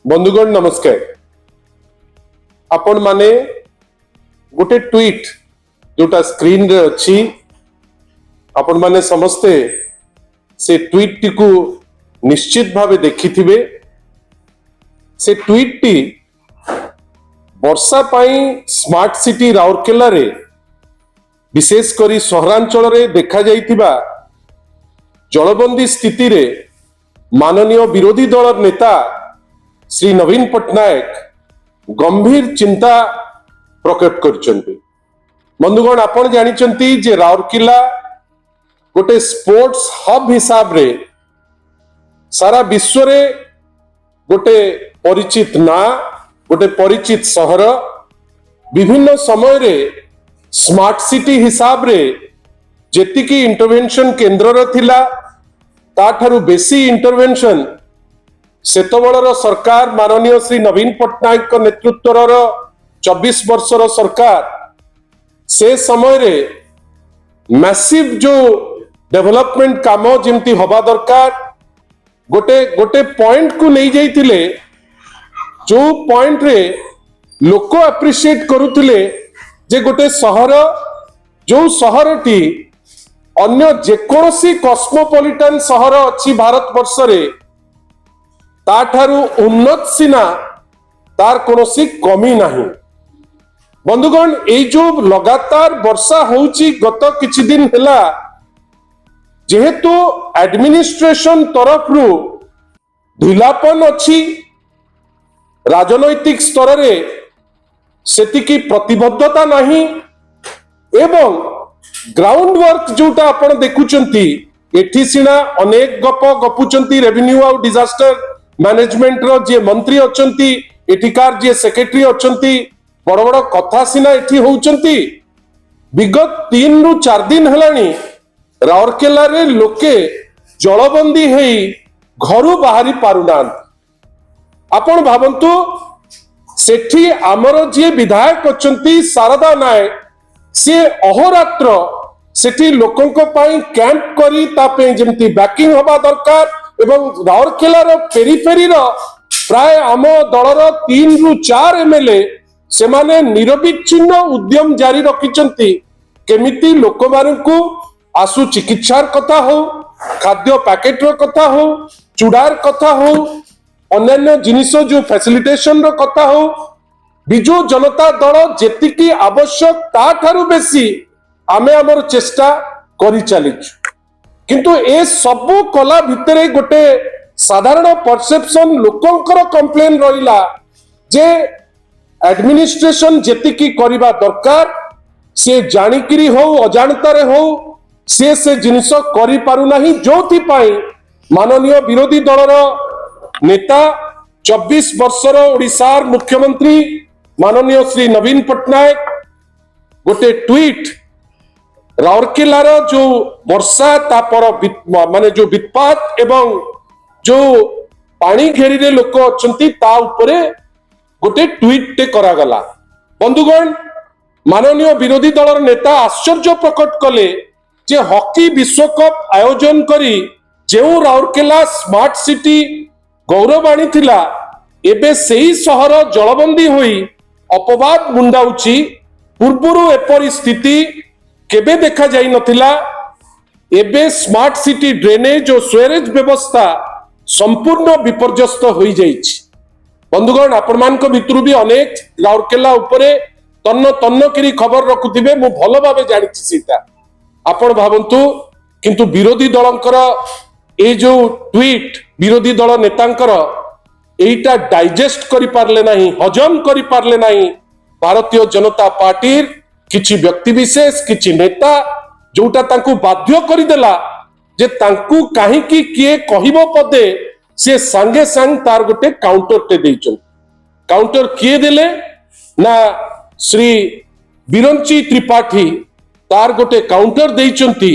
बंधुगण नमस्कार। आपण माने गोटे ट्वीट जोटा स्क्रीन रे अच्छी आपण माने समस्ते से ट्वीट टी को निश्चित भावे देखी थिबे। से ट्वीट टी वर्षा पाई स्मार्ट सिटी राउरकेला रे विशेष करी सहरांचल रे देखा जाइथिबा जलबंदी स्थिति रे माननीय विरोधी दल नेता श्री नवीन पट्टनायक गंभीर चिंता प्रकट करछन्ति। बंधुगण आपण जानिछन्ति जे राउरकेला गोटे स्पोर्ट्स हब हिसाब रे सारा विश्व रे गोटे परिचित ना गोटे परिचित सहर विभिन्न समय रे स्मार्ट सिटी हिसाब रे जेतिकी इंटरवेंशन केंद्र रे थिला ताठारु बेसी इंटरवेंशन सेतबेलर सरकार माननीय श्री नवीन पट्टनायक नेतृत्वर 24 वर्षर सरकार से समय रे मैसिव जो डेवलपमेंट काम जेमती हवा दरकार गोटे गोटे पॉइंट को नहीं जाइतिले जो पॉइंट रे लोक एप्रिशिएट करुतिले जे गोटे सहर जो सहरटी अन्य जेकोसी कॉस्मोपॉलिटन सहर अच्छी भारत वर्ष रे ताठारु उन्नत सीना तार कोनोसी कमी नहीं। बंधुगण ए जो लगातार वर्षा होउची गत किछि दिन हेला जेहेतु एडमिनिस्ट्रेशन तरफ रु ढिलापन अच्छी राजनैतिक स्तर रे सेतिकी प्रतिबद्धता नहीं एवं ग्राउंड वर्क जोटा आपण देखुचंती एठी सिना अनेक गप गपुचंती रेवेन्यू आउ डिजास्टर मैनेजमेंट रो जे मंत्री अचंती एठिकार जे सेक्रेटरी अचंती बड़ बड़ कथा सिना एठी होउचंती विगत 3 रु 4 दिन हेलानी राउरकेला रे लोके जलबंदी हेई घरु बाहरी पारुनान। आपण भाबंतु सेठी हमरो जे विधायक अचंती शारदा नायक से अहोरात्र सेठी लोकंक पई कैंप करी तापे जेमती बैकिंग हवा दरकार एवं राउरकेलार पेरीफेरी प्राय आम दलर 3 रु 4 एमएलए से माने निरविच्छिन्न उद्यम जारी रखिचंती केमिति लोक मानकु आसु चिकित्सार कथा हो खाद्य पैकेट रो कथा हो चुड़ार कथा हो अन्य जिनिस जो फैसिलिटेशन रो कथा हो बिजु जनता दल जेतिकी आवश्यक ता ठारु बेसी आमे हमर चेष्टा करि चलिछु किंतु ए सबु कला भितरे गोटे साधारण परसेप्शन लोकंकर कंप्लेन रहिला जे एडमिनिस्ट्रेशन जेतिकी करिबा दरकार से जानिकिरी हो अजाणतारे हो से जिनिस करि पारु नाही जोथि पाई माननीय विरोधी दलर नेता 24 वर्षर ओडिसार मुख्यमंत्री माननीय श्री नवीन पट्टनायक गोटे ट्वीट राउरकेलार जो वर्षा तापर माने जो वित्पात एवं जो पानी घेरी रे लोक अछंती ता उपरे गोटे ट्वीट टे करा गला। बंधुगण माननीय विरोधी दलर नेता आश्चर्य प्रकट कले जे हॉकी विश्वकप आयोजन करी जेउ राउरकेला स्मार्ट सिटी गौरव आनी थिला एबे सेही सहर जलबंदी होई अपवाद मुंडाउची पूर्वरु एपरि स्थिति केबे देखा जाई नथिला। एबे स्मार्ट सिटी ड्रेनेज और स्वेरेज व्यवस्था संपूर्ण विपर्यस्त होई जाइछि। बंधुगण आपण मानक भितरु भी अनेक राउरकेला उपरे तन्न तन्न करी खबर रखुथिबे मु भलो भाबे जानिछि सीता आपण भाबंतु किंतु विरोधी दलंकर ए जो ट्वीट विरोधी दल नेतांकर एटा डाइजेस्ट करि पारले नाही हजम करि पारले नाही भारतीय जनता पार्टी किछि व्यक्ति विशेष किछि नेता जोटा तांकु बाध्य करिदेला जे तांकु काहे की किए कहिबो पदे से संगे संग तार गोटे काउंटर टे दैछन। काउंटर किए देले ना श्री बिरंची त्रिपाठी तार गोटे काउंटर दैछंती